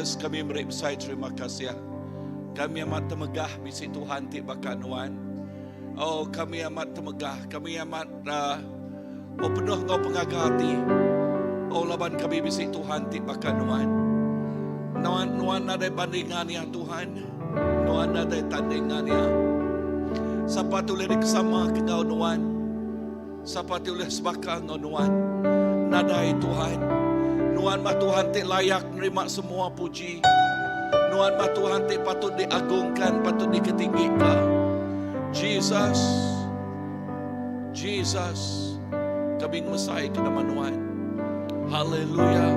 Jesus, kami beri besar terima kasih. Kami amat temegah bisi Tuhan ti bakat nuan. Oh, kami amat temegah, kami amat penuh ngau pengaga hati. Oh, laban kami bisi Tuhan ti bakat nuan. Nuan ada bandingan ya Tuhan. Nuan ada tandingan ya. Siapa tulis bersama ke ngau nuan. Siapa tulis sebakang ngau nuan. Nadai Tuhan. Nuan mah Tuhan ti layak nerima semua puji. Nuan mah Tuhan ti patut diagungkan, patut diketinggikan. Jesus, Jesus, kami mesai ke nama Nuan. Haleluya.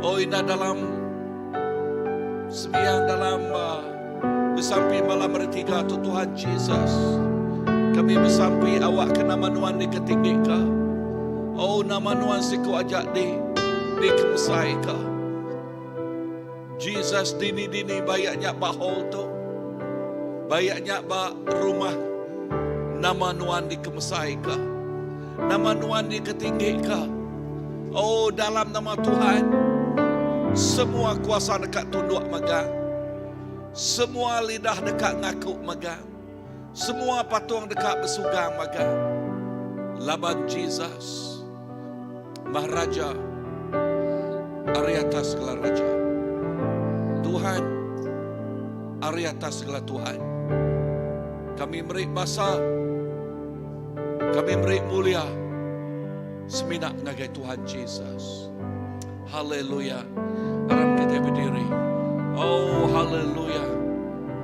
Oh, indah dalam sembiang dalam bersampai malam bertiga tu Tuhan Jesus. Kami bersampai awak ke nama Nuan diketinggikan. Oh, nama Nuan siku ajak dikemsai ka. Jesus dini bayaknya bahol tu. Bayaknya ba rumah nama Nuan dikemsai ka. Nama Nuan diketinggi ka. Oh, dalam nama Tuhan semua kuasa dekat tunduk megang. Semua lidah dekat ngaku megang. Semua patung dekat bersugang megang. Laban Jesus Maharaja Ari atas segala raja. Tuhan Ari atas segala Tuhan. Kami beri basa, kami beri mulia seminak ngagai Tuhan Jesus. Haleluya. Aram kita berdiri. Oh, haleluya.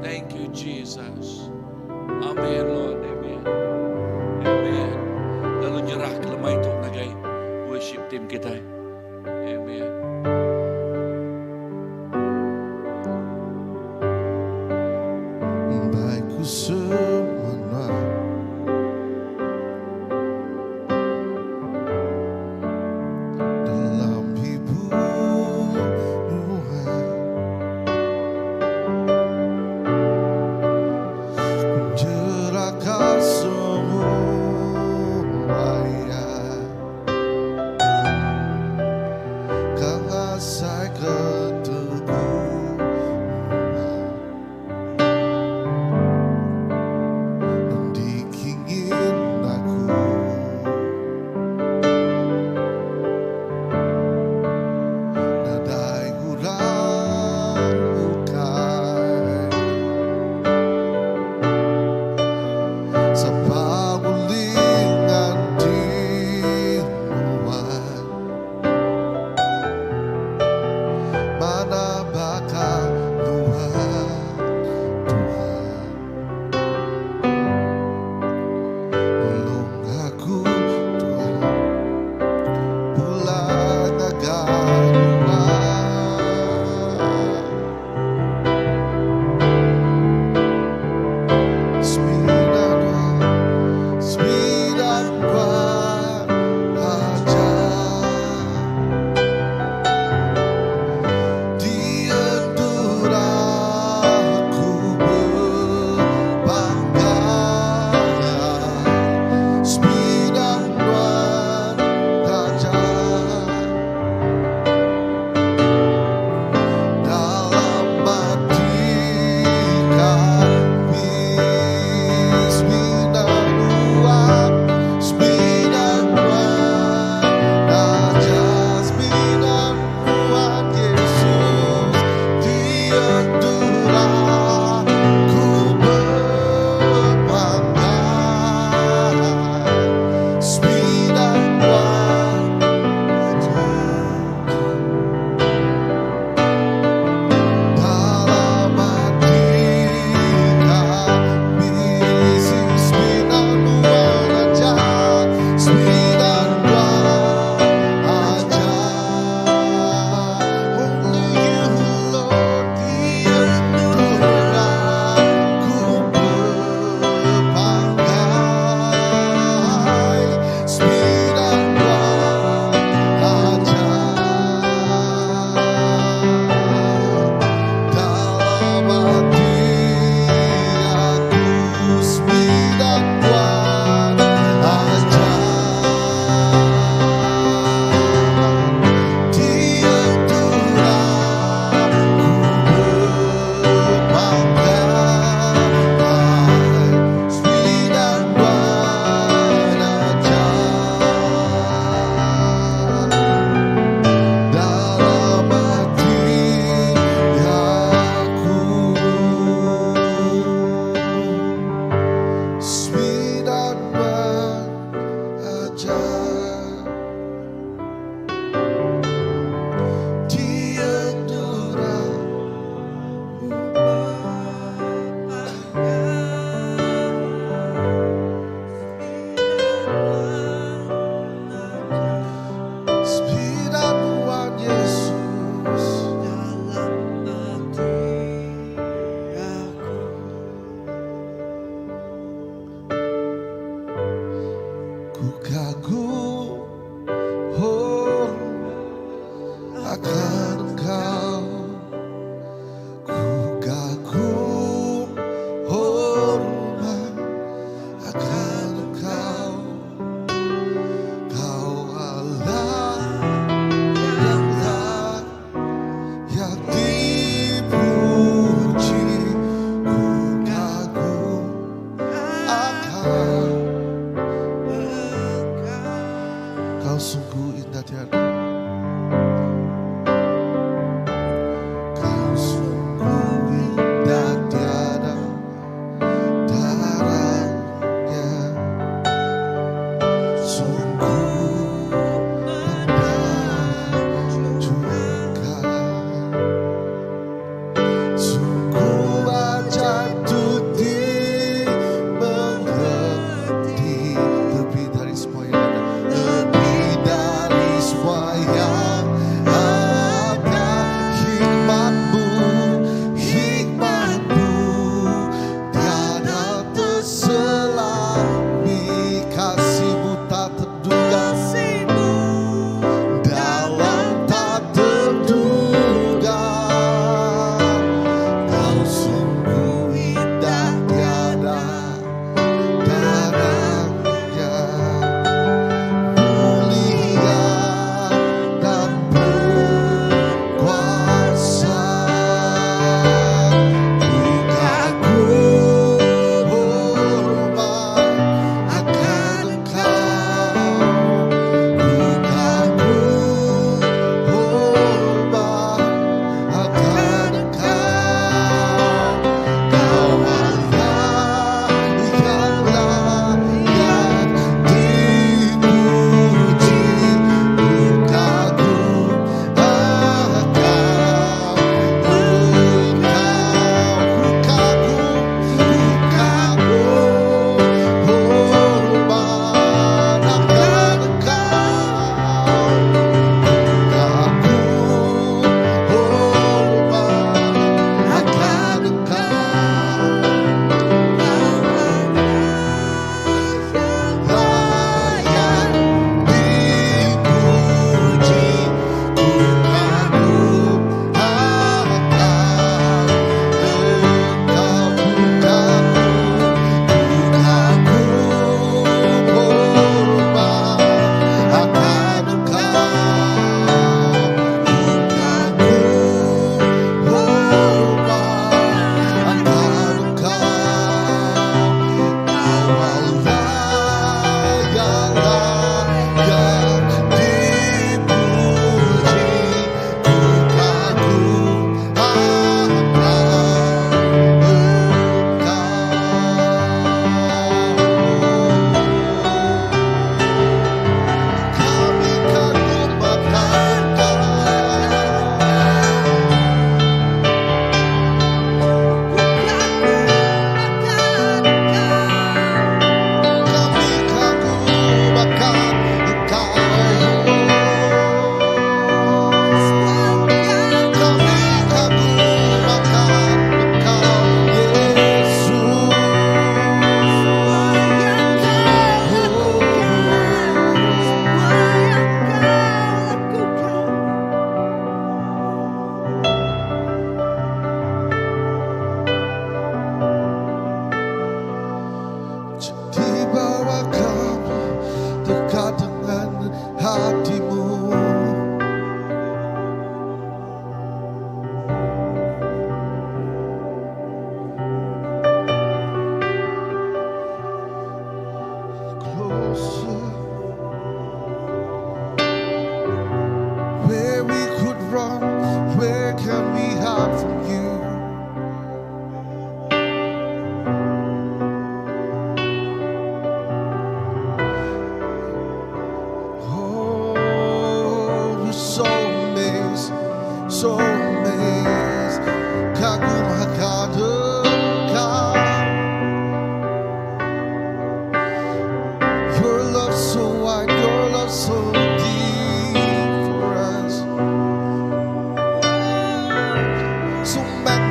Thank you Jesus. Amin Lord. Amin. Amin. Lalu nyerah ke lemah itu ngagai worship team kita. Amen. Baikku semua dalam hidupmu, menyerahkan semua ya, karena saya keteguhan.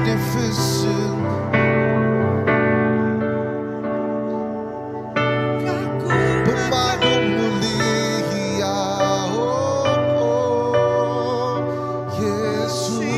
magnificent. Pembangun mulia, Yesus.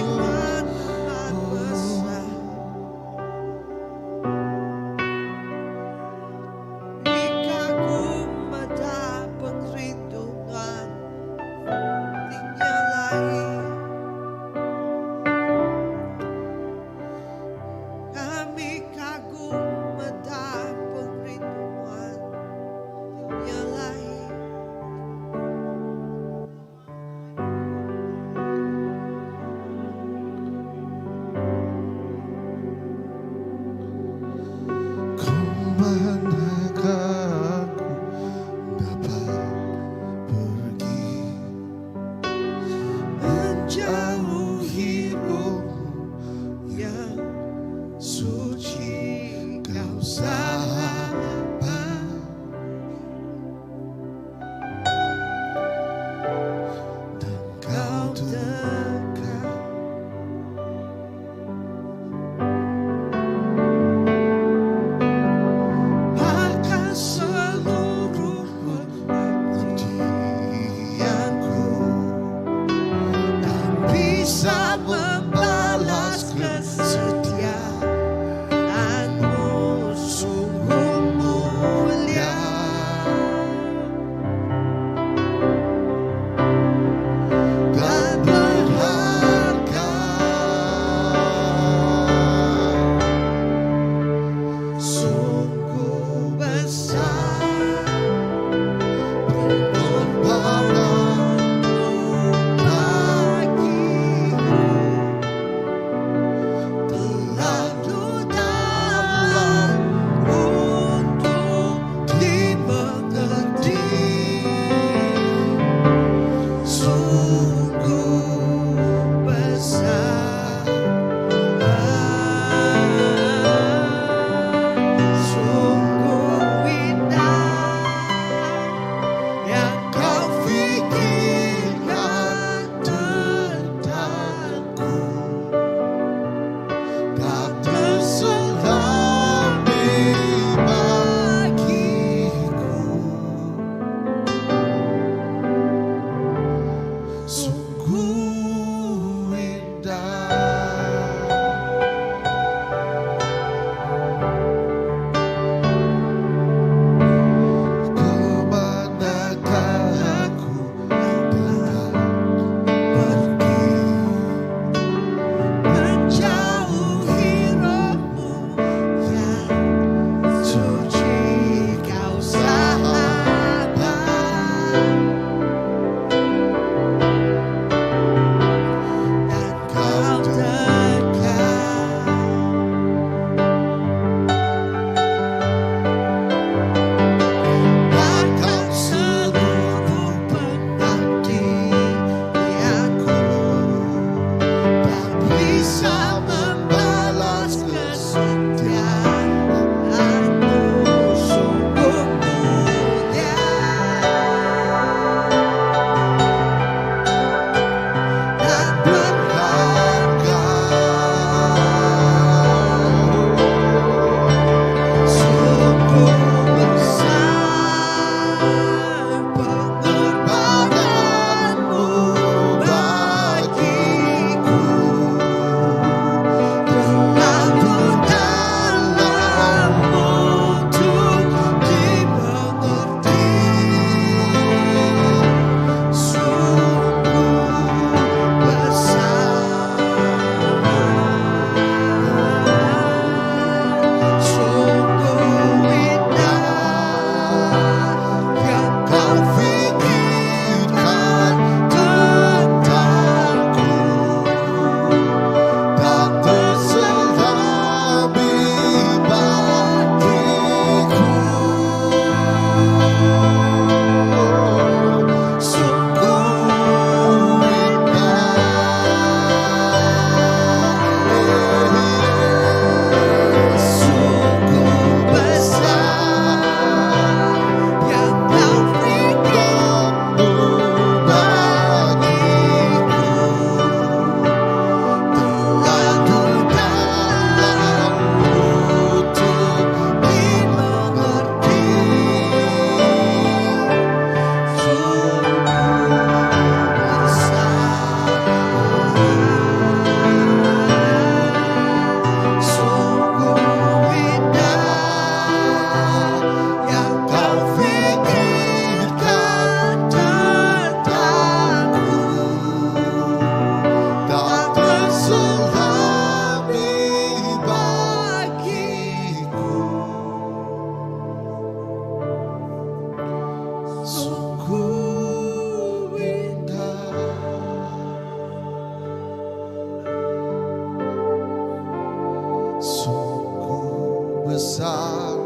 Sungguh besar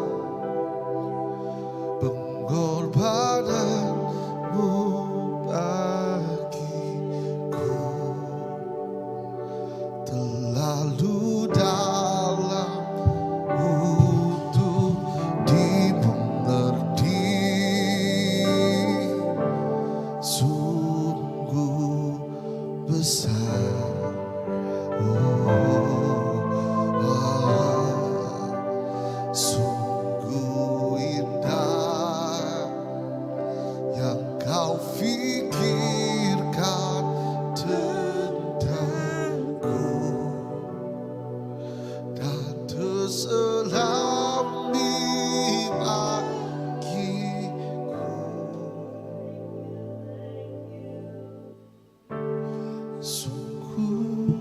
pengorbananmu bagiku, terlalu dalam untuk dimengerti. Sungguh besar, sungguh indah yang kau fikirkan tentangku, dan terselami bagiku. Sungguh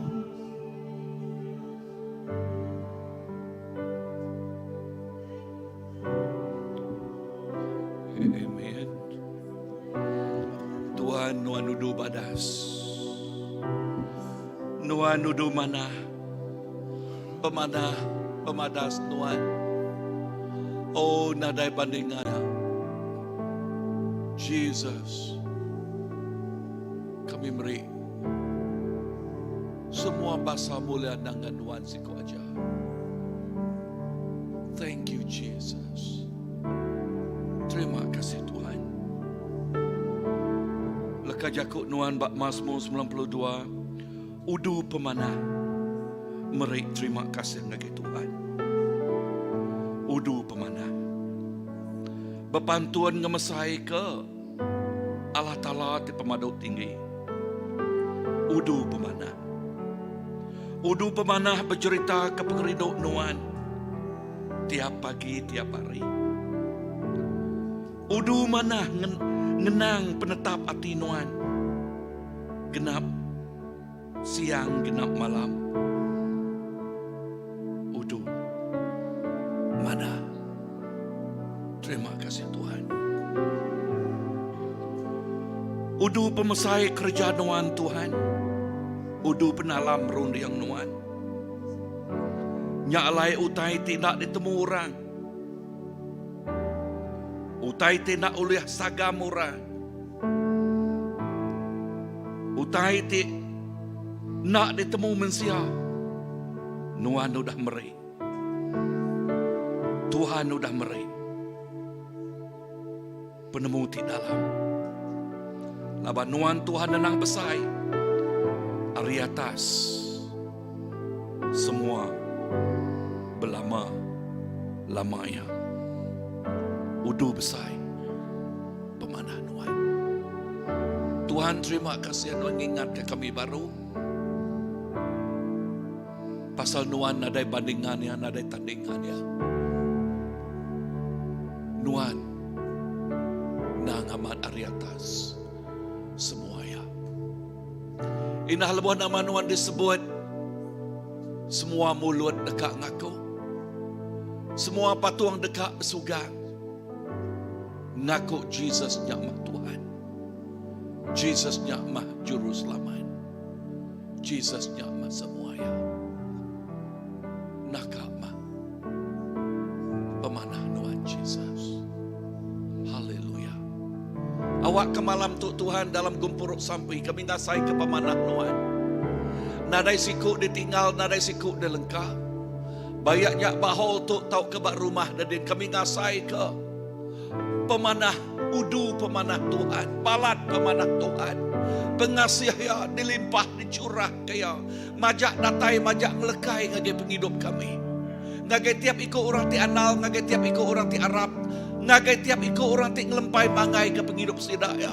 Amen. Tuhan nuan nudu badas, nuan nudu mana, pemadas nuan. Oh nadai bandingan, Jesus, kami beri semua bahasa mulia dengan nuan siku aja. Thank you Jesus. Terima kasih Tuhan. Leka jakuk nuan bak Mazmur 92. Udu pemanah. Meri terima kasih ngagi Tuhan. Udu pemanah. Bepantuan ngemesai ke Allah Ta'ala di pemadau tinggi. Udu pemanah. Udu pemanah bercerita ke pengeriduk nuan. Tiap pagi, tiap hari. Udu manah ngenang penetap hati nuan. Genap siang, genap malam. Udu mana. Terima kasih Tuhan. Udu pemesai kerja nuan Tuhan. Udu penalam rundiang nuan. Nyalai utai tidak ditemu orang. Utai tidak oleh sagamura. Utai ti nak ditemu mensia. Nuan udah meri. Tuhan udah meri. Penemu ti dalam. Laban nuan Tuhan nenang besai. Ari atas. Semua belama lamanya. Udu besai pemanah nuan. Tuhan terima kasih nuan ingat ke kami baru. Pasal nuan nadai bandingannya, nadai tandingannya. Nuan nang amat ari atas semua ya. Inah lebuh nama nuan disebut. Semua mulut dekat ngaku. Semua patuang dekat bersugang. Ngaku Jesus nyamah Tuhan. Jesus nyamah Juru Selamat. Jesus nyamah semua ya. Nakama. Pemanah nuan Jesus. Haleluya. Awak ke malam tu Tuhan dalam gumpuruk sampai kami ngasai ke pemanah nuan. Nadai siku ditinggal, nadai siku dilengkap. Bayaknya bahol tu tau ke bak rumah dan kami ngasai ke pemanah udu pemanah Tuhan, balat pemanah Tuhan, pengasih ya dilimpah dicurah kaya, majak datai majak melekai ngage penghidup kami, ngage tiap ikut orang ti anal, ngage tiap ikut orang ti Arab, ngage tiap ikut orang ti ngelempai mangai ke penghidup sidak ya.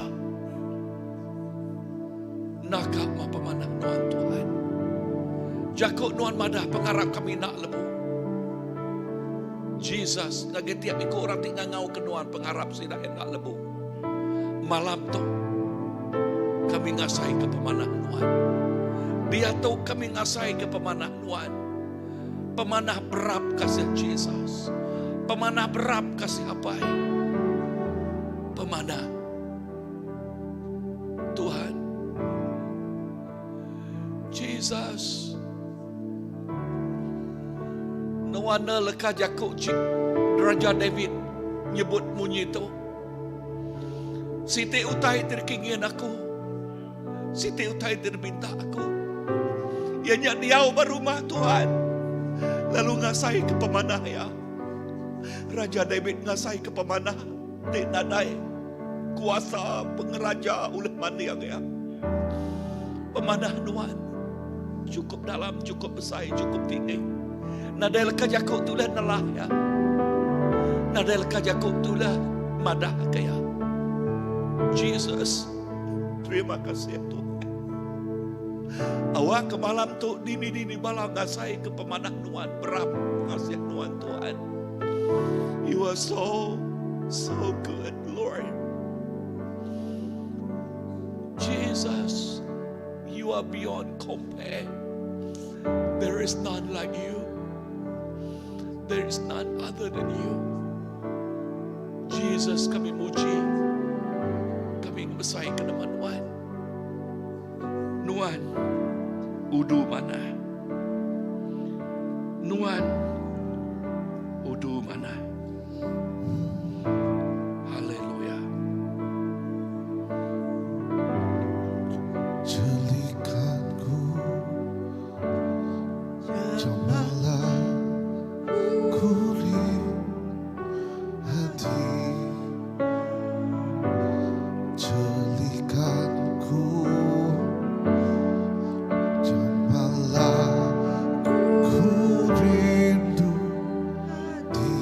Nakak ma pemanah nuan Tuhan, jakuk nuan madah pengarap kami nak lebu. Jesus, ngage tiap ikut orang tinggal ngau kenuan pengharap sidak hendak lebu. Malam tu kami ngasai ke pemanah nuan. Dia tahu kami ngasai ke pemanah nuan. Pemanah berap kasih Jesus. Pemanah berap kasih apa? Pemanah Tuhan. Jesus. Nawana leka jakuk cik Raja David nyebut munyi itu. Siti utai terkingin aku. Siti utai terbinta aku. Ianya diau berumah Tuhan. Lalu ngasai ke pemanah ya. Raja David ngasai ke pemanah. Di nadai. Kuasa pengeraja ulah maniang ya. Pemanah Tuhan. Cukup dalam, cukup besar, cukup tinggi. Nadai leka jakuk tulah nalah ya. Nadai leka jakuk tulah madah kaya. Jesus, terima kasih Tuhan. Awak ke malam tu dini malam ngasai ke pemanah Tuhan, berap ngasih Tuhan. You are so good, Lord. Jesus, you are beyond compare. There is none like you. There is none other than you. Jesus, kami muji. Kami besai ke nama Tuhan. Tuhan, udu mana? Tuhan, udu mana? Haleluya. Jelikanku Jamalah kulit hati. Jelikanku Jamalah ku rindu di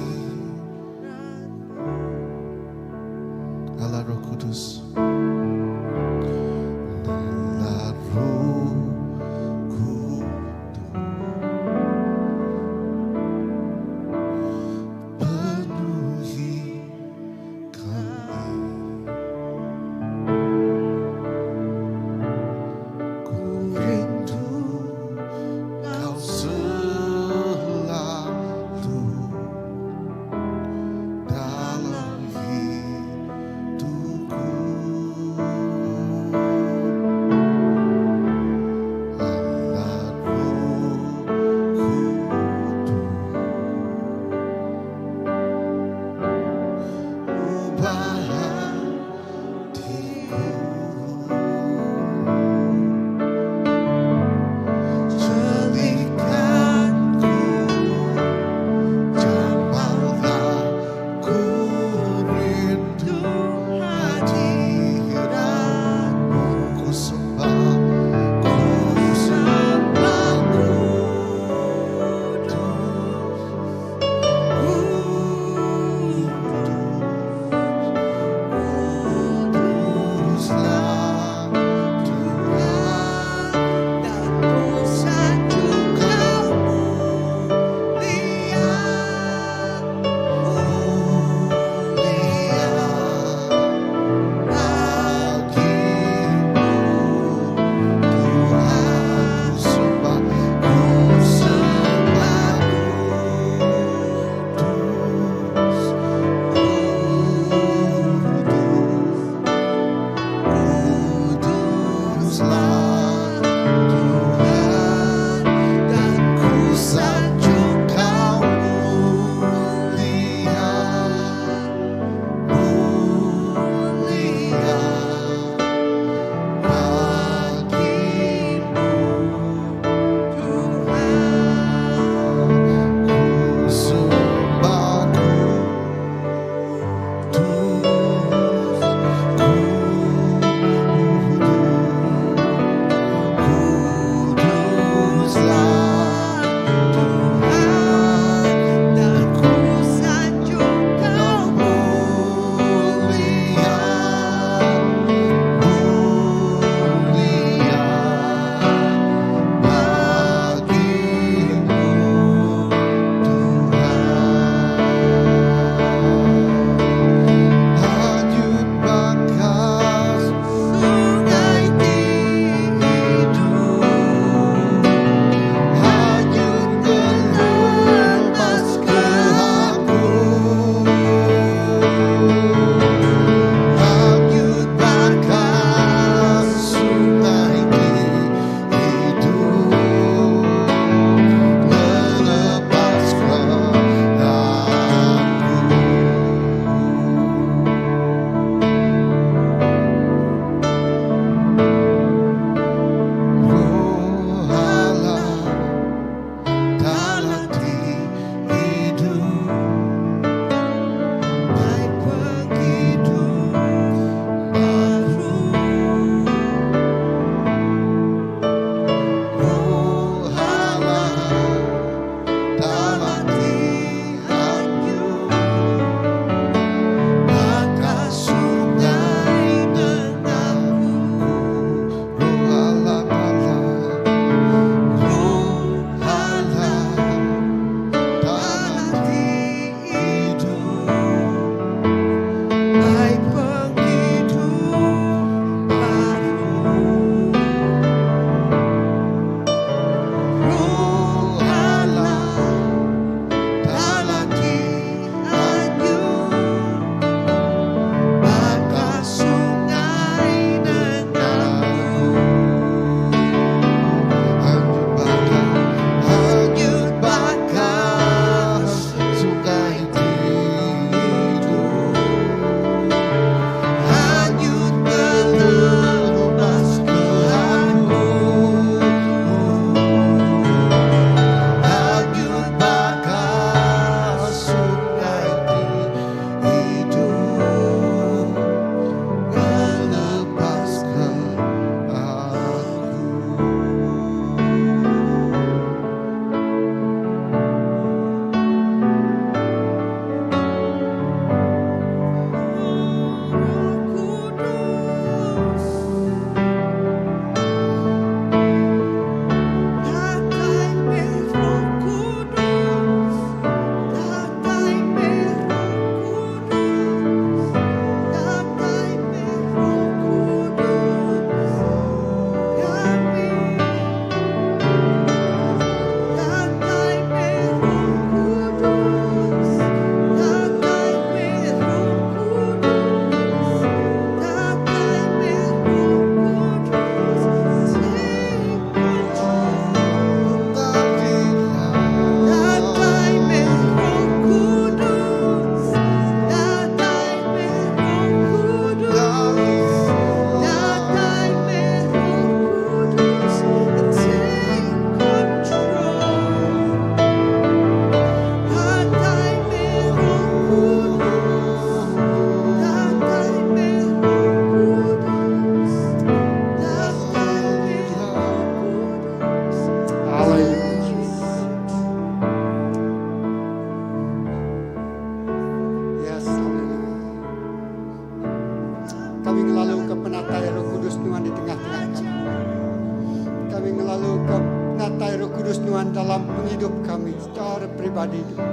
kami secara pribadi Tuhan.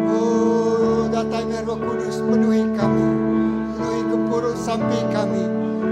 Oh, datangnya Roh Kudus penuhi kami, penuhi kepuruk samping kami.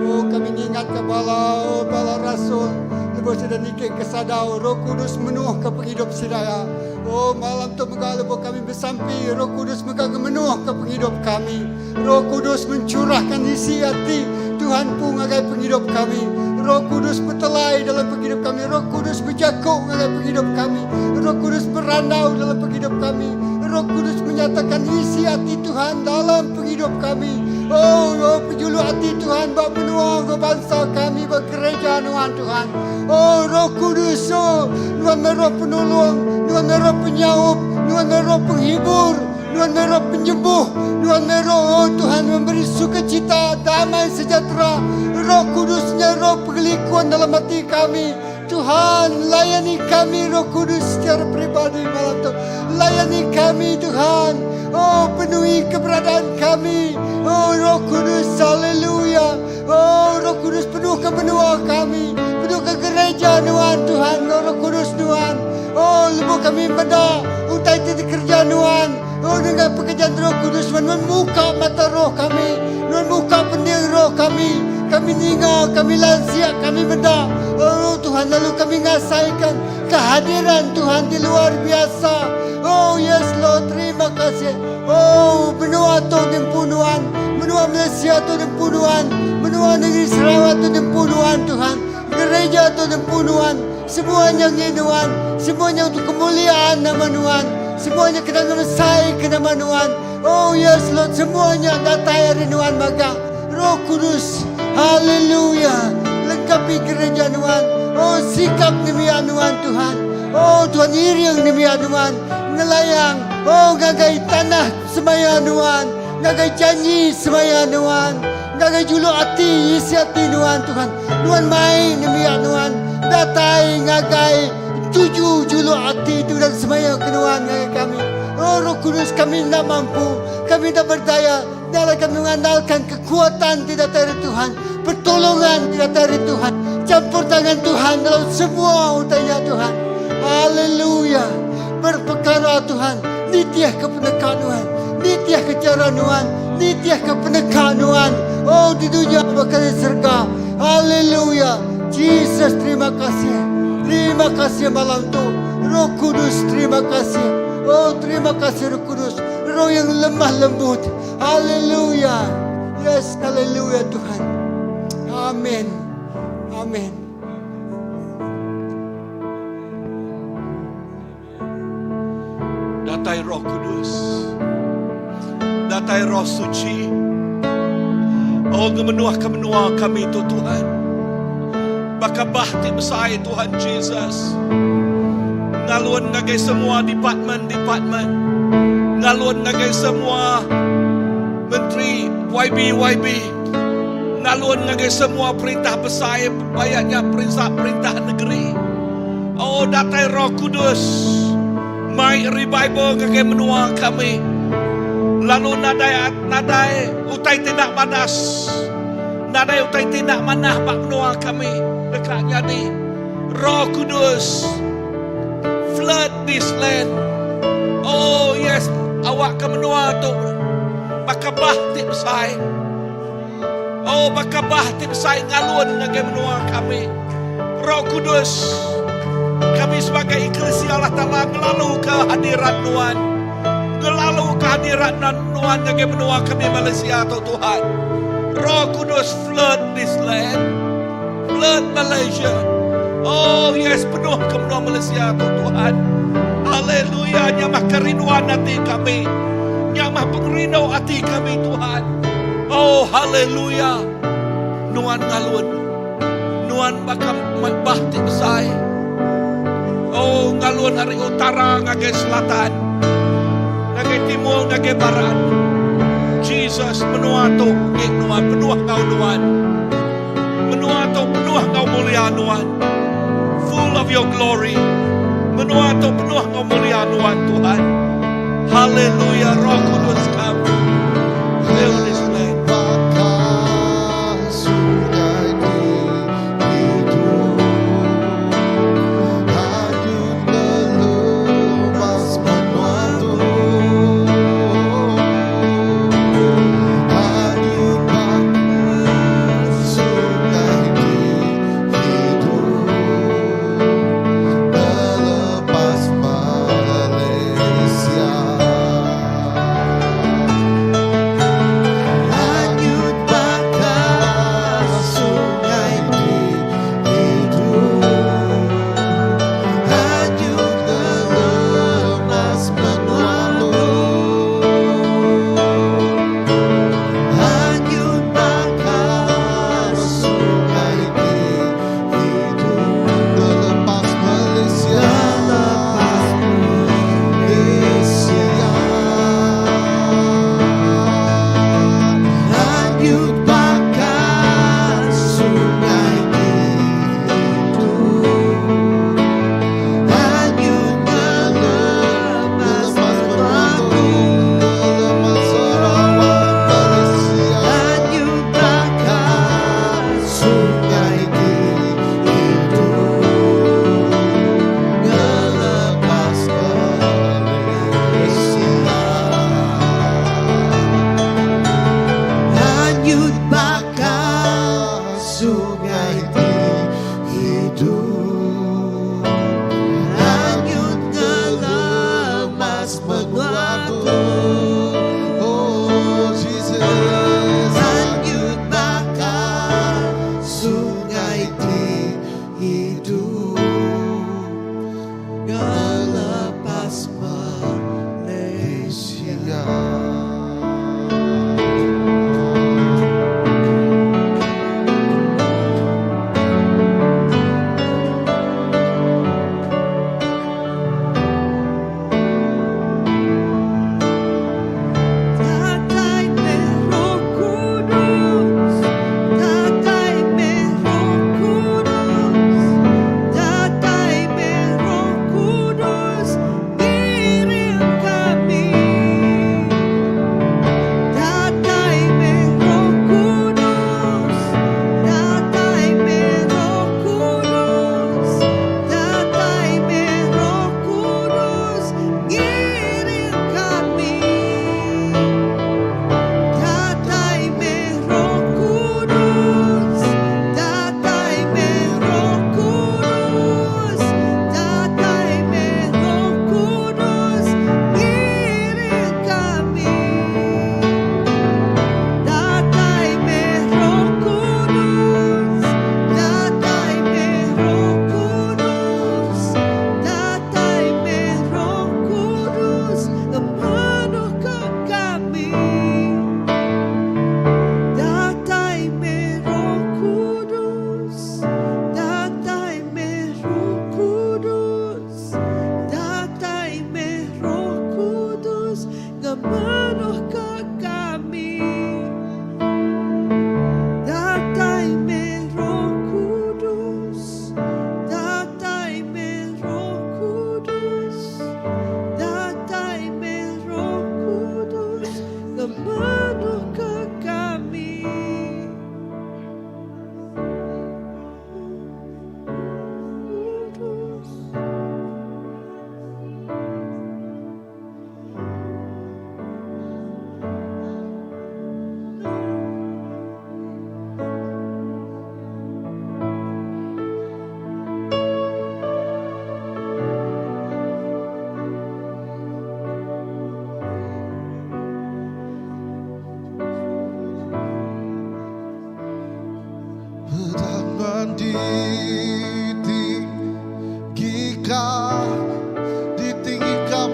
Oh, kami ingat ke bala Rasul, lepas sudah nikah kesadau, Roh Kudus menuh ke penghidup sedaya. Oh, malam tu mengalubu kami bersampi, Roh Kudus menuh ke penghidup kami. Roh Kudus mencurahkan isi hati Tuhan pun ngagai penghidup kami. Roh Kudus bertelai dalam penghidup kami. Roh Kudus berjakuk dalam penghidup kami. Roh Kudus berandau dalam penghidup kami. Roh Kudus menyatakan isi hati Tuhan dalam penghidup kami. Oh, penjulu hati Tuhan bak menuang ke bangsa kami, bekerja Tuhan. Oh, Roh Kudus, Tuhan roh penolong, Tuhan roh penyaup, Tuhan roh penghibur, Tuhan roh penyembuh, Tuhan roh Tuhan memberi sukacita, damai sejahtera. Roh Kudusnya roh penglikuan dalam hati kami. Tuhan, layani kami Roh Kudus secara pribadi malam itu. Layani kami Tuhan. Oh, penuhi keberadaan kami. Oh, Roh Kudus, haleluya. Oh, Roh Kudus penuhkan benua kami. Penuhkan gereja Tuhan. Roh Kudus Tuhan. Oh, lebu kami benda utai titik kerja Tuhan. Oh, dengan pekerjaan Roh Kudus Tuhan, membuka mata roh kami, membuka pendengar roh kami. Kami ninga, kami lansia, kami benda. Oh Tuhan, lalu kami ngasaikan kehadiran Tuhan di luar biasa. Oh yes Lord, terima kasih. Oh, benua tu tempunuan, benua Malaysia tu tempunuan, benua negeri Sarawak tu tempunuan Tuhan. Gereja tu tempunuan, semuanya nginuan, semuanya untuk kemuliaan nama Tuhan. Semuanya kena selesai ke nama Tuhan. Oh yes Lord, semuanya datai rinuan maga. Roh Kudus, haleluya, lengkapi gereja Tuhan. Oh, sikap demikian Tuhan. Oh, Tuhan iring demikian Tuhan. Nelayang, oh, gagai tanah semaya Tuhan. Gagai janji semaya Tuhan. Gagai julu hati, isi hati Tuhan. Tuhan main demikian Tuhan. Datai, gagai, tuju julu hati Tuhan semaya ke Tuhan gagai kami. Oh, Roh Kudus, kami tidak mampu, kami tidak berdaya. Dalam kami mengandalkan kekuatan tidak dari Tuhan, pertolongan tidak dari Tuhan, campur tangan Tuhan dalam semua utanya Tuhan. Haleluya. Berperkara Tuhan, nitiah kepenekaan Tuhan, nitiah kejaran Tuhan, nitiah kepenekaan Tuhan. Oh, di dunia bakal serga. Haleluya. Jesus, terima kasih. Terima kasih malam tu. Roh Kudus, terima kasih. Oh, terima kasih Roh Kudus. Roh yang lemah lembut. Haleluya. Yes, haleluya Tuhan. Amin. Amin. Datai Roh Kudus, datai Roh Suci. Oh, kemenua kami itu Tuhan. Bakabah ti besai Tuhan Jesus. Ngaluan ngagai semua department. Ngaluan ngagai semua menteri YB. Ngaluan ngagai semua perintah besar, bayarnya perintah negeri. Oh, datai Roh Kudus. Mai revival ngagai menua kami. Lalu nadai utai tindak manas. Nadai utai tindak manah bak menua kami. Dekatnya di Roh Kudus. Flood this land. Oh yes, awak ke menua tu. Bakabah ti besai. Oh, bakabah ti besai ngaluan ngagai menua kami. Roh Kudus, kami sebagai Eklesia Allah Ta'ala ngelalu kehadiran Tuhan. Ngelalu kehadiran Tuhan ngagai menua kami Malaysia tu Tuhan. Roh Kudus, flood this land. Flood Malaysia. Oh yes, penuh ke menua Malaysia tu Tuhan. Haleluya, nyamah kerinduan hati kami. Nyamah pengrindu hati kami Tuhan. Oh haleluya. Nuan ngalun. Nuan bakal bahti besai. Oh ngalun hari utara ngagai selatan. Ngagai timur, ngagai barat. Jesus menua tu nuan penuh kau nuan. Menua tu penuh kau mulia nuan. Full of your glory. Menua tu penuh kau mulia nuan Tuhan. Haleluya, Roh Kudus kami. Fill this land.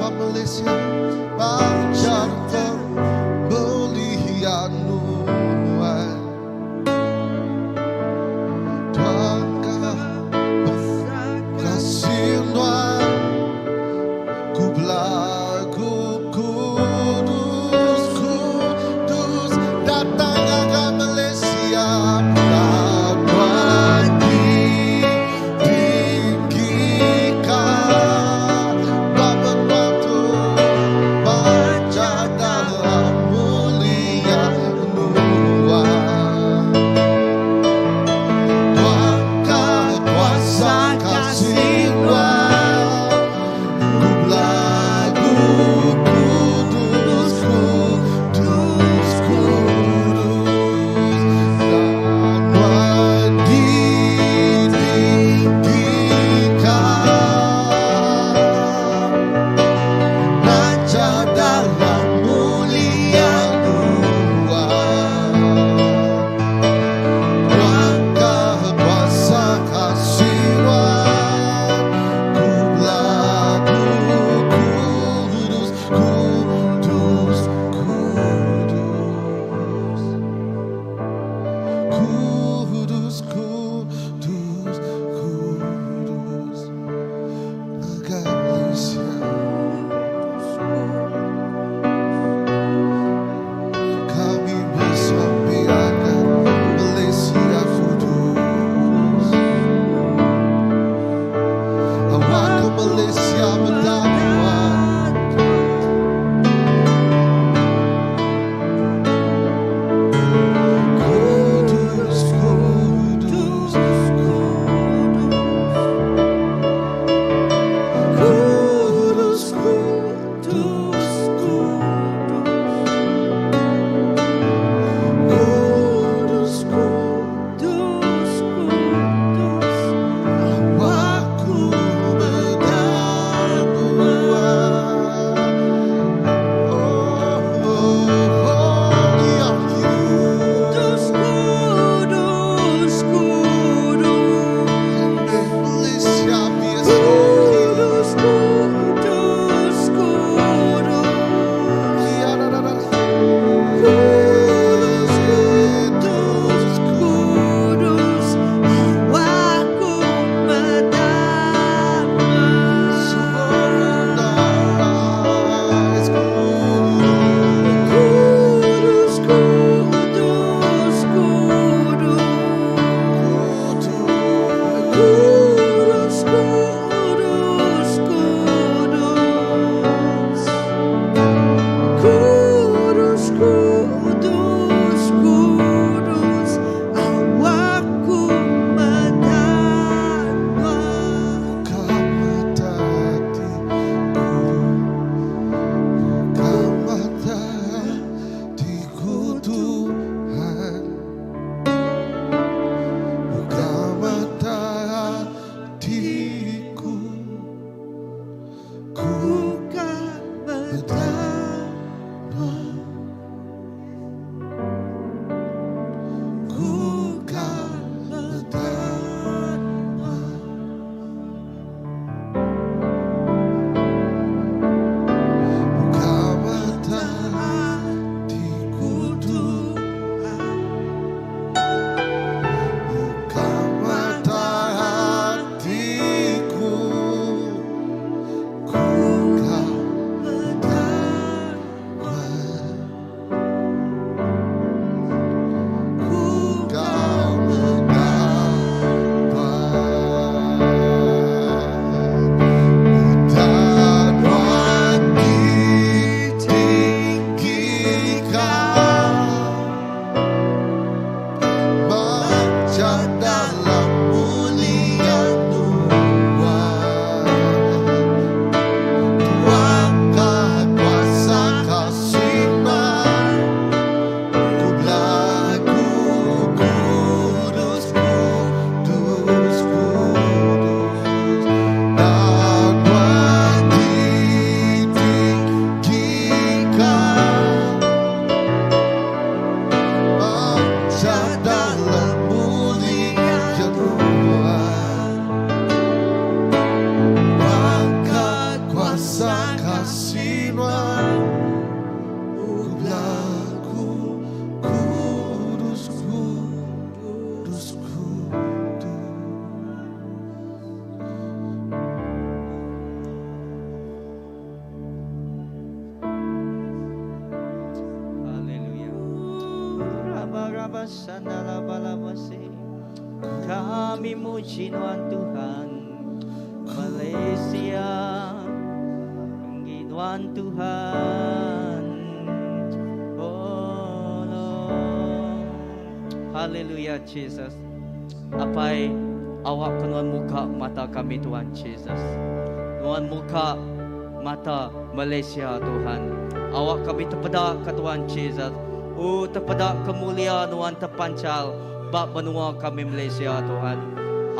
Bapa Malaysia, Bapa termuliaan Tuhan kasih Tuhan, ku belagu kudus, kudus, datang ke Malaysia, Tuhan ditinggikan, Bapa waktu baca dalam mulia Tuhan. Tuhan kuasa kasih Tuhan, ku belagu Sinuan ublaku kudusku kudusku Haleluya. Raba-raba sandala balabasi. Kami muji Tuhan Tuhan. Malaysia. Tuhan Tuhan. Oh Lord. Haleluya Jesus. Apai awak kenuan muka mata kami Tuhan Jesus. Tuhan muka mata Malaysia Tuhan. Awak kami terpedak ke Tuhan Jesus. Oh terpedak kemuliaan Tuhan terpancal bab benua kami Malaysia Tuhan.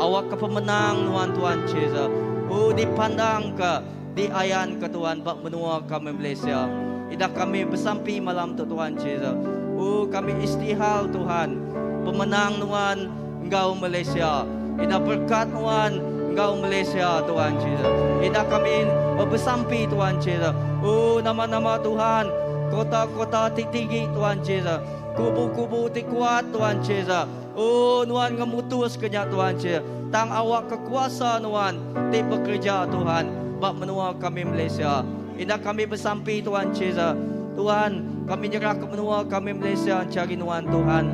Awak ke pemenang Tuhan Jesus. Oh dipandang ke diayan ke Tuhan bak menua kami Malaysia. Idah kami bersampi malam tu Tuhan Jesus. Oh kami istihal Tuhan. Pemenang Tuhan Engkau Malaysia. Idah berkat Tuhan Engkau Malaysia Tuhan Jesus. Idah kami bersampi Tuhan Jesus. Oh nama-nama Tuhan. Kota-kota tinggi Tuhan Jesus. Kubu-kubu kuat Tuhan Jesus. Oh Tuhan ngemutus kenyak Tuhan Jesus. Tang awak kekuasa Tuhan. Ti bekerja Tuhan. Bak menua kami Malaysia. Indah kami bersampi Tuhan Jesus. Tuhan, kami nyerah ke menua kami Malaysia cari Tuhan Tuhan.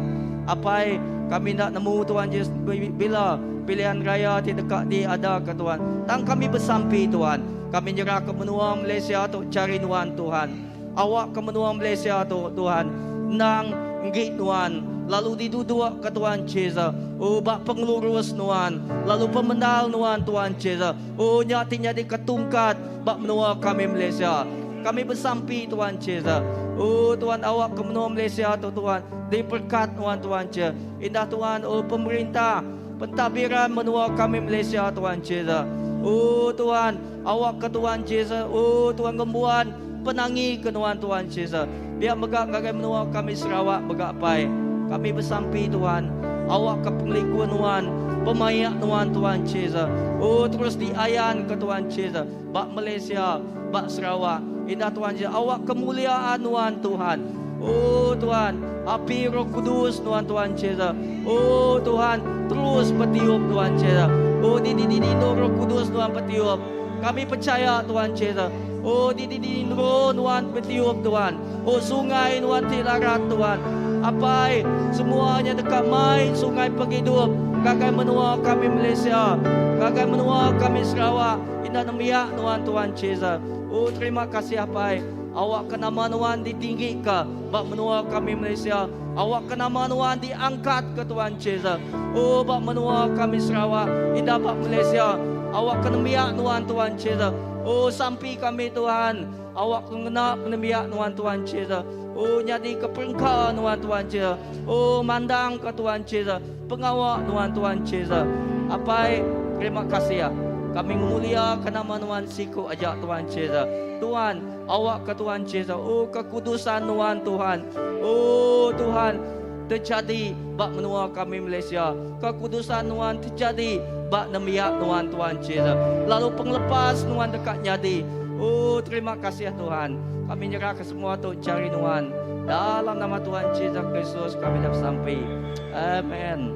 Apai kami nak nemu Tuhan Jesus bila pilihan raya di dekat di ada ke Tuhan. Tang kami bersampi Tuhan. Kami nyerah ke menua Malaysia untuk cari Tuhan Tuhan. Awak ke menua Malaysia tu Tuhan. Nang ngit Tuhan. Lalu diduduk ke Tuhan Jesus. Oh bak pengelurus Tuhan. Lalu pemendal Tuhan Jesus. Oh nyati-nyati ketungkat bak menua kami Malaysia. Kami bersampi Tuhan Jesus. Oh Tuhan awak ke menua Malaysia tu Tuhan. Diberkat Tuhan Jesus. Indah Tuhan oh pemerintah pentadbiran menua kami Malaysia Tuhan Jesus. Oh Tuhan awak ke Tuhan Jesus. Oh Tuhan gembuan penangi ke Tuhan Jesus. Biar megak ngagai menua kami Sarawak megak pai. Kami bersampi Tuhan. Awak ke penglikuan Tuhan. Pemayak Tuhan Jesus. Oh terus diayan ke Tuhan Jesus. Bak Malaysia. Bak Sarawak. Indah Tuhan Jesus. Awak kemuliaan Tuhan. Oh Tuhan. Api Roh Kudus Tuhan Jesus. Oh Tuhan. Terus bertiup Tuhan Jesus. Oh di Roh Kudus Tuhan bertiup. Kami percaya Tuhan Jesus. Oh di Roh Tuhan bertiup Tuhan. Oh sungai Tuhan tilarat Tuhan. Apai semuanya dekat mai sungai penghidup. Gagai menua kami Malaysia. Gagai menua kami Sarawak. Indah nemiak Tuhan Jesus. Oh terima kasih apai. Awak ke nama Tuhan ditinggi ke bak menua kami Malaysia. Awak ke nama Tuhan diangkat ke Tuhan Jesus. Oh bak menua kami Sarawak. Indah bak Malaysia. Awak ke nemiak Tuhan Jesus. Oh sampai kami Tuhan. Awak mengenap nemiak Tuhan Jesus. Oh nyadi ke perengkau Tuhan Jesus. Oh mandang ke Tuhan Jesus. Pengawak Tuhan Jesus. Apai terima kasih ya. Kami memulia ke nama Tuhan siku ajak Tuhan Jesus. Tuhan awak ke Tuhan Jesus. Oh kekudusan Tuhan. Oh Tuhan terjadi bak menua kami Malaysia. Kekudusan Tuhan terjadi bak nemiak Tuhan Jesus. Lalu penglepas Tuhan dekat nyadi. Oh terima kasih ya Tuhan. Kami nyerah ke semua untuk cari Tuhan. Dalam nama Tuhan Yesus Kristus kami dah sampai. Amin.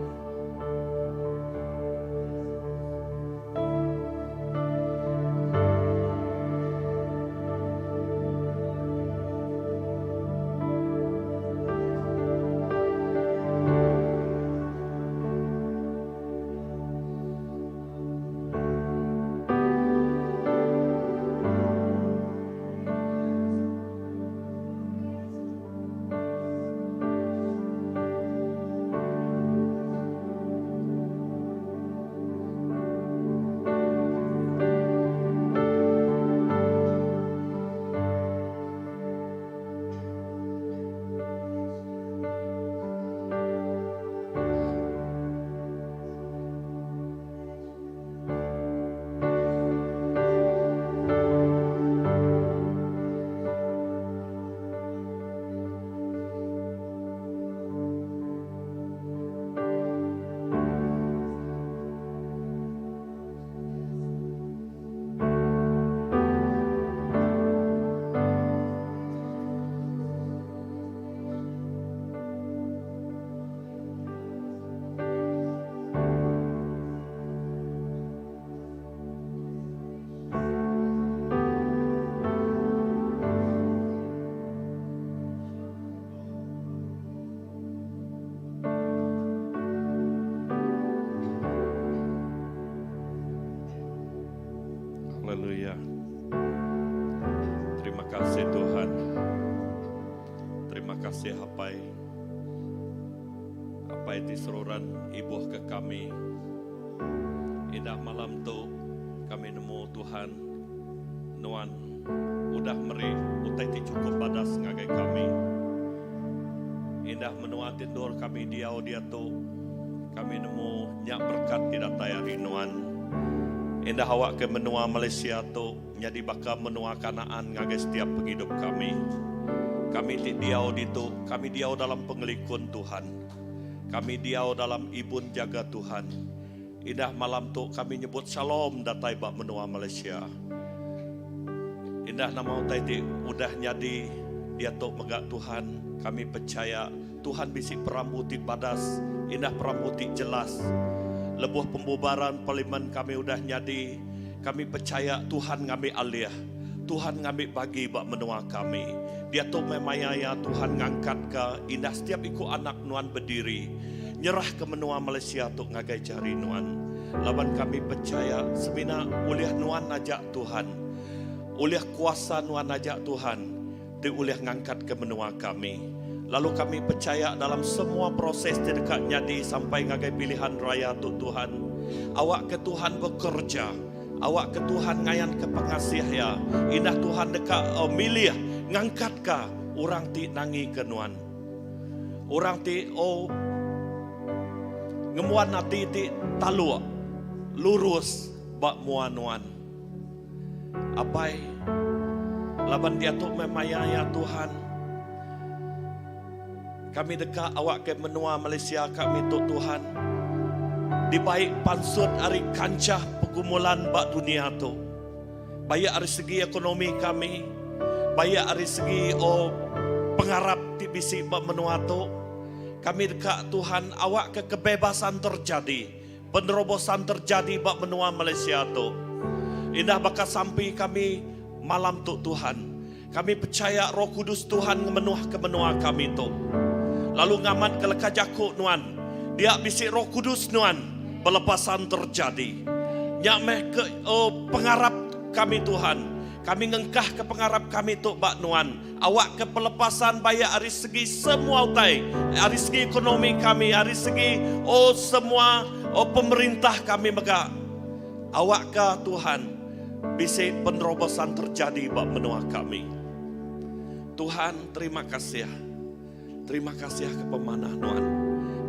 kasih Tuhan. Terima kasih Hapai tiseruran ibuh ke kami. Indah malam tu kami nemu Tuhan nuan udah meri utai ti cukup badas ngagai kami. Indah menua tindur kami dia tu kami nemu nyak berkat tidak tayari nuan. Indah awak ke menua Malaysia tu jadi bakal menua Kanaan ngagai setiap penghidup kami. Kami ti diau ditu, kami diau dalam pengelikun Tuhan. Kami diau dalam ibun jaga Tuhan. Indah malam tu kami nyebut shalom datai bak menua Malaysia. Indah nama utai ti udah nyadi dia tu megak Tuhan. Kami percaya Tuhan bisi perambuti badas, indah perambuti jelas. Lebuh pembubaran parlimen kami udah nyadi. Kami percaya Tuhan ngambil alih. Tuhan ngambil bagi bak menua kami. Dia tu memayaya Tuhan ngangkat ke indah setiap ikut anak nuan berdiri. Nyerah ke menua Malaysia tu ngagai jari nuan. Lawan kami percaya semina uliah nuan ajak Tuhan. Uliah kuasa nuan ajak Tuhan. Dia uliah ngangkat ke menua kami. Lalu kami percaya dalam semua proses terdekat nyadi sampai ngagai pilihan raya tu Tuhan. Awak ke Tuhan bekerja. Awak ke Tuhan ngayan ke pengasih ya. Indah Tuhan dekat milih ngangkat ka orang ti nangi ke nuan. Orang ti ngemuan hati ti talu lurus bak muan nuan. Apai laban dia tu memayaya Tuhan. Kami dekat awak ke menua Malaysia kami tu Tuhan. Dibaik pansut hari kancah pergumulan bak dunia tu. Baik dari segi ekonomi kami, baik dari segi pengharap di bisi bak menua tu. Kami dekat Tuhan awak ke kebebasan terjadi, penerobosan terjadi bak menua Malaysia tu. Indah bakal sampai kami malam tu Tuhan. Kami percaya Roh Kudus Tuhan memenuh ke menua kami tu. Lalu ngaman ke lekajaku nuan. Dia bisi Roh Kudus nuan. Pelepasan terjadi. Nyameh ke pengharap kami Tuhan. Kami ngengkah ke pengharap kami tu bak nuan. Awak ke pelepasan bayar dari segi semua utai. Dari segi ekonomi kami, dari segi semua pemerintah kami megak. Awak ke Tuhan bisi penerobosan terjadi bak menua kami. Tuhan terima kasih. Terima kasih ke pemanah nuan.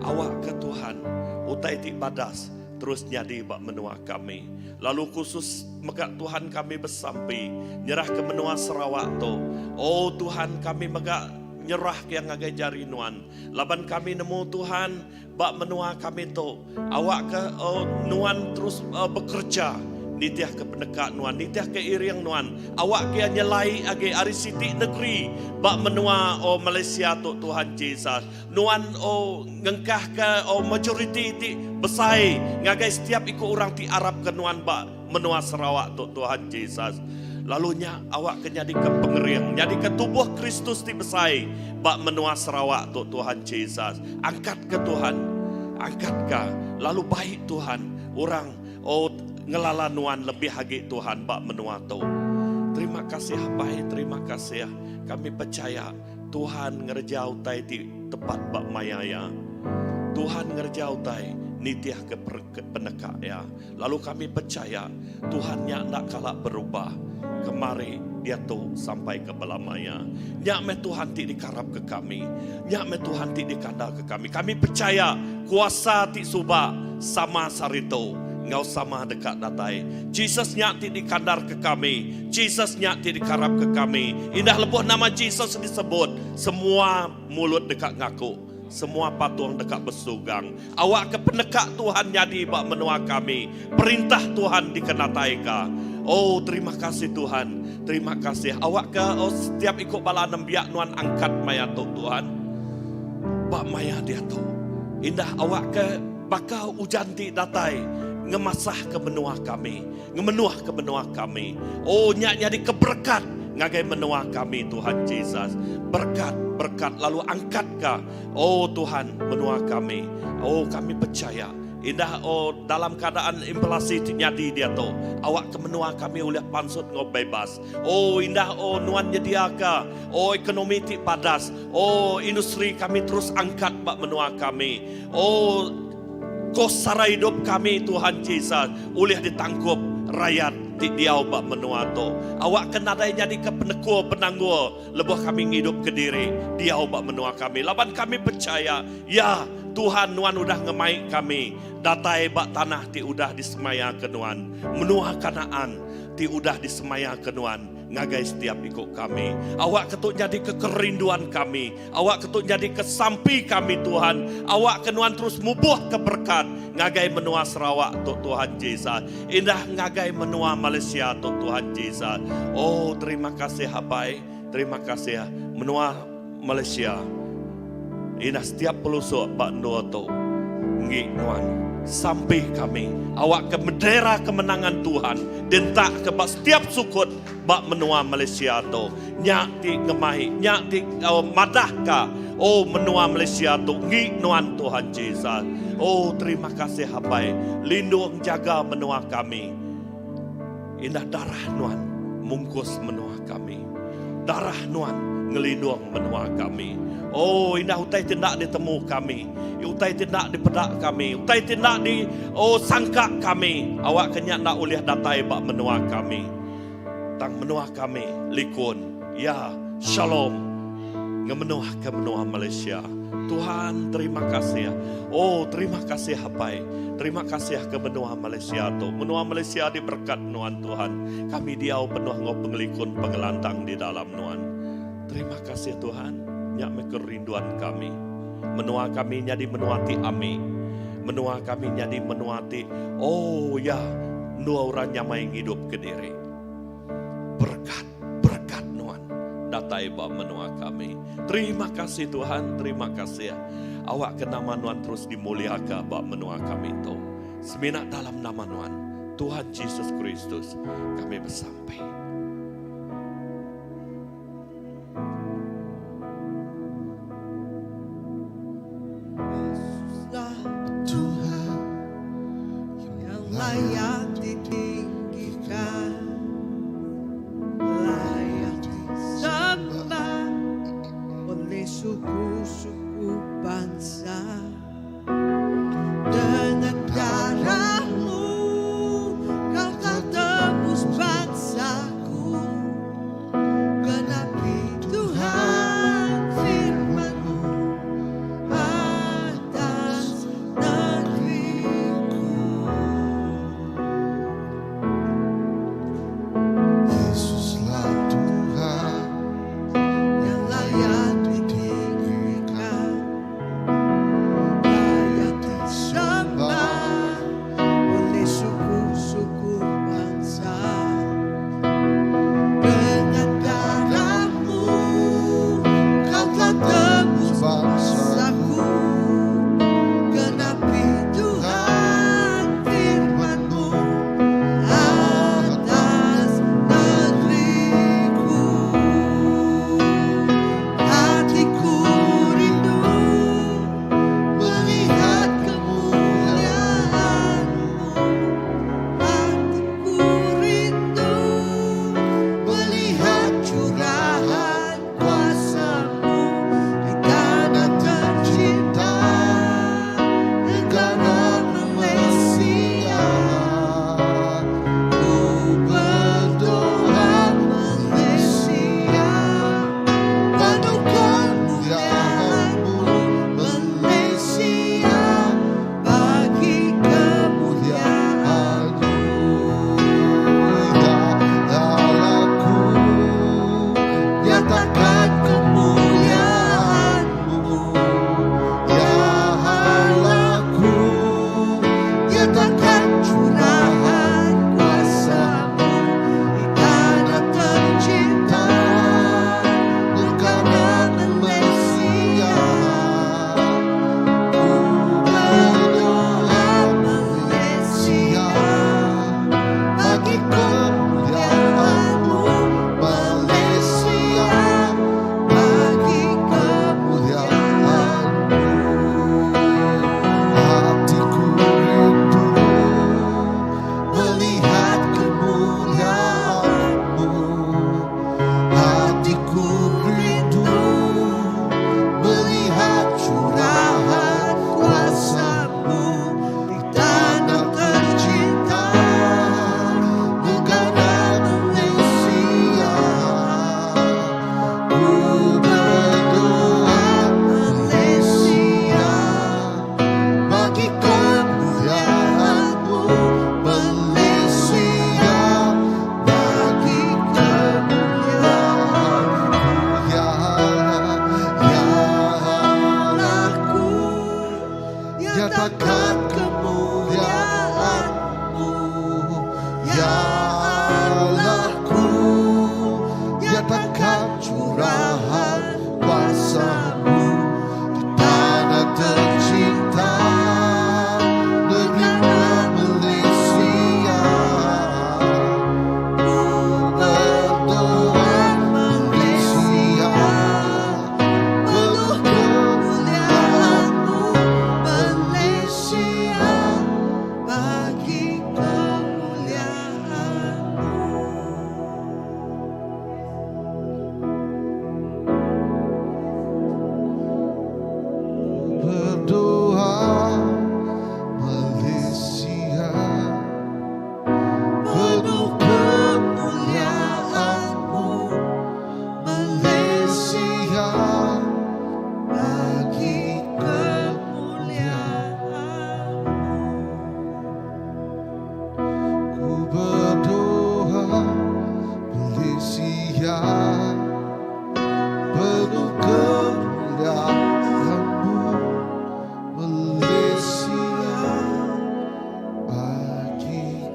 Awak ke Tuhan utai ti badas terus nyadi bak menua kami. Lalu khusus megak Tuhan kami bersampai nyerah ke menua Sarawak tu. Tuhan kami megak nyerah ke yang ngagai jari nuan. Laban kami nemu Tuhan bak menua kami tu. Awak ke nuan terus bekerja. Nitiah ke pendekat nuan, nitiah ke iriang nuan. Awak ke nyelai age ari siti negeri bak menua Malaysia tu Tuhan Yesus. Nuan ngengkah ke majoriti ti besai ngagai setiap ikut orang ti Arab ke nuan bak menua Sarawak tu Tuhan Yesus. Lalunya awak ke nyadi ke pengeriang, nyadi ke tubuh Kristus ti besai bak menua Sarawak tu Tuhan Yesus. Angkat ke Tuhan, angkat ke. Lalu baik Tuhan, orang ngelala nuan lebih hagi Tuhan bak menua tu. Terima kasih baik, terima kasih. Kami percaya Tuhan ngerjau tai di tepat bak mayaya. Tuhan ngerjau tai nitiah ke pendekat ya. Lalu kami percaya Tuhan nyak nak kalah berubah. Kemari dia tu sampai ke belamaya. Nyak me Tuhan ti dikarap ke kami. Nyak me Tuhan ti dikandal ke kami. Kami percaya kuasa ti suba sama sarito. Ngau sama dekat datai. Jesus nyati dikandar ke kami. Jesus nyati dikarap ke kami. Indah lebuh nama Jesus disebut. Semua mulut dekat ngaku. Semua patung dekat bersugang. Awak ke pendekat Tuhan nyadi bak menua kami. Perintah Tuhan dikenatai ka. Terima kasih Tuhan. Terima kasih. Awak ke setiap ikut bala nembiak nuan angkat maya tu Tuhan. Bak maya dia tu. Indah awak ke bakal ujan ti datai. Ngemasah ke menua kami, ngemenuah ke menua kami. Nyak jadi keberkat ngagai menua kami Tuhan Yesus. Berkat lalu angkat ka. Tuhan menua kami. Kami percaya Indah dalam keadaan inflasi nyadi dia tu. Awak kemenua kami oleh pansut ngau bebas. Indah nuan nyediaka. Ekonomi ti padas. Industri kami terus angkat bak menua kami. Kos sara hidup kami Tuhan Yesus oleh ditangkup rakyat ti diau bak menua tu. Awak kena dai jadi ke penangguh lebih kami hidup ke diri diau bak menua kami. Laban kami percaya, ya Tuhan nuan udah ngemai kami. Datai bak tanah ti udah disemaya ke nuan. Menua Kanaan ti udah disemaya ke nuan. Ngagai setiap ikut kami. Awak ketuk jadi kekerinduan kami. Awak ketuk jadi kesampi kami Tuhan. Awak kenuan terus mubuh keberkat. Ngagai menua Sarawak tuk Tuhan Yesus. Indah ngagai menua Malaysia tuk Tuhan Yesus. Terima kasih Hapai. Terima kasih menua Malaysia. Indah setiap pelusuk bak nua tu. Ngi nuan. Sampai kami awak ke bendera kemenangan Tuhan dan tak ke setiap sukut bak menua Malaysia tu nyak ti ngemai nyak ti madah ka menua Malaysia tu ngi nuan Tuhan Yesus. Terima kasih Hapai, lindung jaga menua kami. Indah darah nuan mungkus menua kami, darah nuan ngelindung menua kami. Indah utai tindak ditemu kami. Utai tindak dipedak kami. Utai tindak di sangka kami. Awak kenyak nak ulih datai bak menua kami. Tang menua kami likun. Ya, shalom. Ngemenua ke menua Malaysia. Tuhan terima kasih. Terima kasih Hapai. Terima kasih ke menua Malaysia tu. Menua Malaysia diberkat nuan Tuhan. Kami diau penuh ngau pengelikun pengelantang di dalam nuan. Terima kasih Tuhan. Nyak kerinduan kami. Menua kami jadi menuati ami. Menua kami jadi menuati. Ya, dua orang nyamai hidup ke diri. Berkat nuan. Datai bak menua kami. Terima kasih Tuhan, terima kasih. Awak ke nama nuan terus dimuliakan bak menua kami itu. Seminat dalam nama nuan Tuhan Yesus Kristus kami bersampai. Layak ditinggikan, layak disembah oleh suku-suku bangsa. Dengan darah-Mu Kau telah tebus bangsaku. Genapi Tuhan firman-Mu atas negeriku. Yesuslah Tuhan Yang layak ditinggikan, curahan kuasa-Mu di tanah tercinta negara Malaysia. Ku berdoa Malaysia penuh kemuliaan-Mu, Malaysia bagi kemuliaan-Mu. Berdoa Malaysia penuh kemuliaan-Mu, Malaysia bagi kemuliaan-Mu. Ku berdoa Malaysia penuh kemuliaan-Mu, Malaysia bagi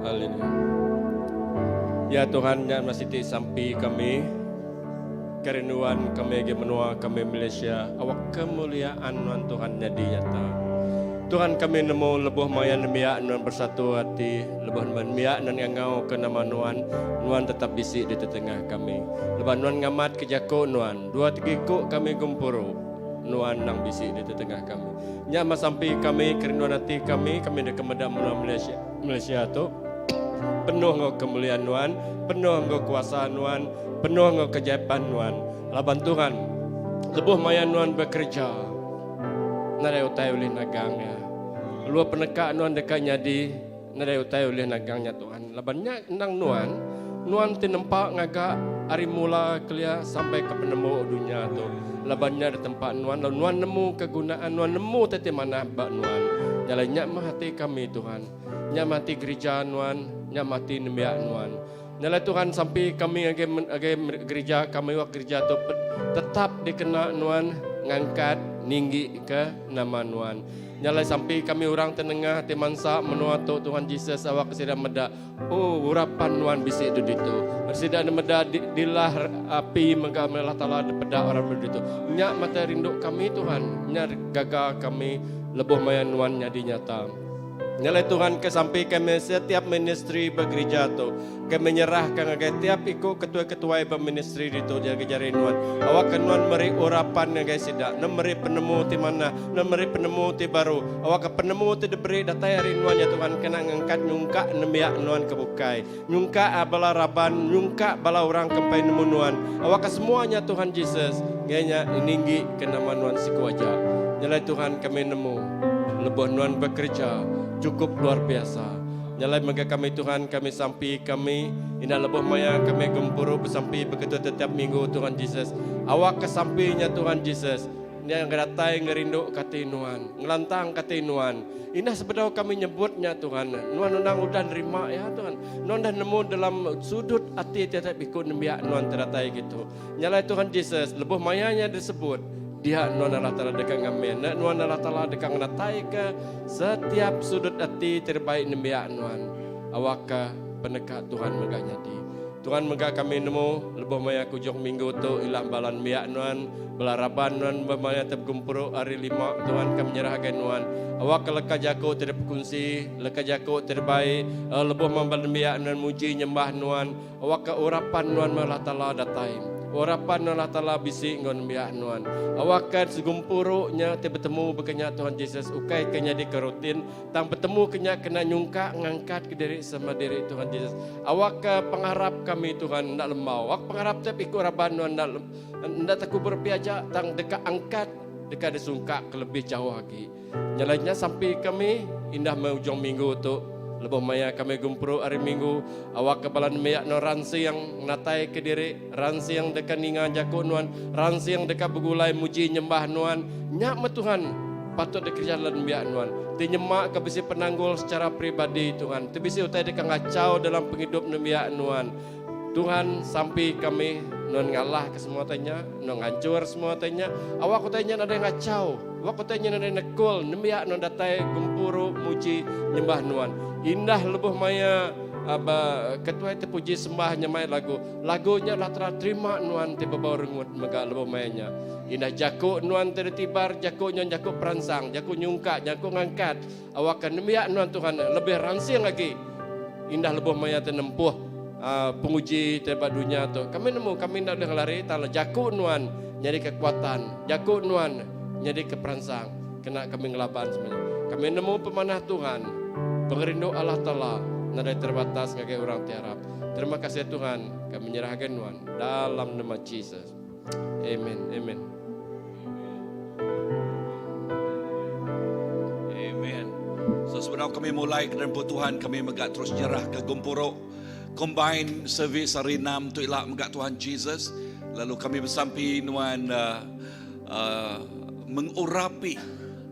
Haleluya. Ya Tuhan, yang masih sampai kami kerinduan kami di menua kami Malaysia, awak kemuliaan Tuhan jadi nyata. Tuhan kami nemu lebuh mayan miak non bersatu hati, lebuh miak non ngau ke nama nuan tetap bisik di tengah kami. Leban nuan ngamat ke jako nuan, 2-3 kok kami gumpuru, nuan nang bisik di tengah kami. Nyama sampai kami kerinduan hati kami dah kemedam menua Malaysia tu penuh ngau kemuliaan nuan, penuh ngau kuasa nuan, penuh ngau keajaiban nuan. Laban Tuhan, lebuh mayan nuan bekerja. Nadai utai oleh nagangnya. Luar penekak nuan dekat nyadi, nadai utai oleh nagangnya Tuhan. Labannya nang nuan tinempak ngagak hari mula kelia sampai ke penemu dunia tu. Labannya di tempat nuan nemu kegunaan, nuan nemu tete mana bak nuan. Jalannya hati kami Tuhan, nyamati gereja nuan, nyamati nemiak nuan. Nyala Tuhan sampai kami age gereja kami wak gereja tu tetap dikena nuan ngangkat ninggi ke nama nuan. Nyala sampai kami orang tenengah temansa menua tu Tuhan Yesus awak kesida meda. Oh urapan nuan bisik itu ditu. Kesida meda dilah api mengamelah tala peda orang berditu. Nyak mata rindu kami Tuhan, nyak gagal kami lebuh mayan nuan nyadi nyata. Nyalai Tuhan ke sampai kami setiap ministry bergereja tu kami menyerahkan agar tiap ikut ketua-ketua berministry itu jaga jari nuan awak nuan meri urapan agar sidak meri penemu ti mana meri penemu ti baru awak penemu ti diberi datai hari nuan ya Tuhan kena ngangkat nyungka nemiak nuan kebukai nyungka bala raban nyungka bala orang kempai nemu nuan awak semuanya Tuhan Yesus ganya ninggi ke nama nuan sikuaja. Nyalai Tuhan kami nemu lebuh nuan bekerja cukup luar biasa. Nyalai mega kami Tuhan, kami sampai kami ina lebuh maya kami gempuru bersampai begitu setiap minggu Tuhan Yesus. Awak kesampainya Tuhan Yesus. Yang ngeratai ngerindu kati nuan, ngelantang kati nuan. Ina sebedau kami nyebutnya Tuhan. Nuan undang udah nerima ya Tuhan. Nuan dah nemu dalam sudut hati tiap ikut nembiak nuan teratai gitu. Nyalai Tuhan Yesus, lebuh mayanya disebut. Dia nuan Allah Ta'ala dekat ngamen, nuan Allah Ta'ala dekat ngatai ke setiap sudut hati terbaik nembiak nuan. Awak ke penekat Tuhan meganya di. Tuhan megah kami nemu lebuh maya kujung minggu tu ilang balan miak nuan belaraban nuan bermaya tergumpuru hari 5 Tuhan kami menyerahkan nuan. Awak ke leka jago tidak berkunci, leka jago terbaik lebuh membalan miak nuan muji nyembah nuan. Awak ke urapan nuan Allah Ta'ala datai. Urapan Allah Ta'ala bisik ngon biak nuan. Awakan segumpuruknya bertemu berkenyak Tuhan Yesus. Ukai kenya di kerutin. Tang bertemu kenya kena nyungka ngangkat ke diri sama diri Tuhan Yesus. Awak pengharap kami Tuhan nak lembau. Awak pengharap tapi ikut raban nuan nak takut berpiajak. Tang dekat angkat dekat disungka ke lebih jauh lagi. Nyalanya sampai kami indah me ujung minggu tu. Lebih maya kami gumpuru hari minggu awak kebalan meyak no ransi yang natai ke diri, ransi yang dekat ninga jago nuan, ransi yang dekat begulai muji nyembah nuan, nyak me Tuhan patut dikerjakan biak nuan. Ti nyemak ke bisi penanggul secara pribadi Tuhan. Ti bisi utai dekat ngacau dalam penghidup biak nuan. Tuhan sampai kami non ngalah ke semua tanya, non ngancur semua tanya. Awak tanya ada yang ngacau, awak tanya ada yang nekul, biak non datai gumpuru muji nyembah nuan. Indah lebuh maya ketua itu puji sembah nyamai lagunya lah terima nuan tiba bau rengut mega lebuh mayanya indah jaku nuan tertibar jaku nyon jaku peransang jaku nyungka jaku ngangkat awakan demiak nuan Tuhan lebih ransing lagi indah lebuh maya tenempuh penguji tiba dunia tu kami nemu kami nak lari tala jaku nuan nyari kekuatan jaku nuan nyari keperansang kena kami ngelaban semuanya kami nemu pemanah Tuhan pengerindu Allah Ta'ala nadai terbatas ngagai orang tiarap. Terima kasih Tuhan kami menyerahkan Tuhan dalam nama Jesus. Amen. Amen. Amen. So sebenarnya kami mulai ke dalam Tuhan kami megak terus nyerah ke Gumpuro combine service hari 6 tu ilah megak Tuhan Jesus. Lalu kami bersampi nuan mengurapi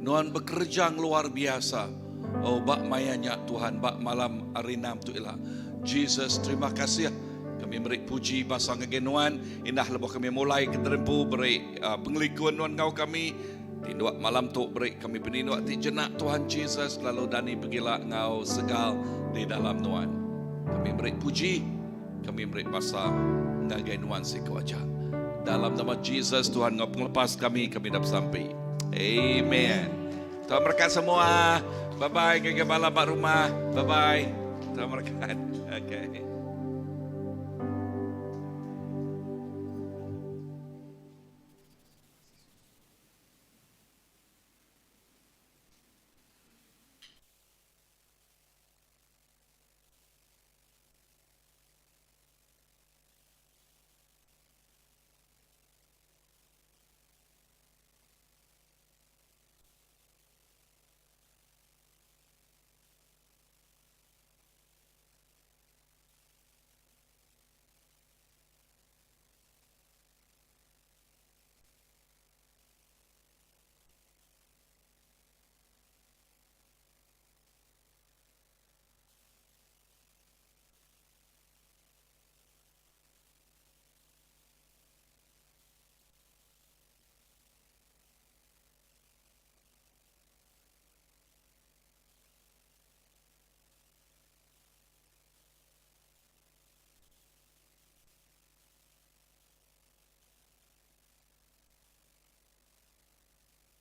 nuan bekerja luar biasa. Oh, bak mayanya Tuhan, bak malam hari 6 tu ilah. Jesus, terima kasih. Kami beri puji basang kegenuan. Indah lebih kami mulai ke terempu beri penglikuan nuan kau kami. Tinduak malam tu beri kami peninduak ti jenak Tuhan Jesus. Lalu dani pergilah ngau segal di dalam nuan. Kami beri puji. Kami beri basang ngagai nuan si kuaja. Dalam nama Jesus Tuhan ngau penglepas kami dapat sampai. Amen. Tuhan berkat semua. Bye-bye. Gagabala Pak Rumah. Bye-bye. Tuhan berkat. Okay.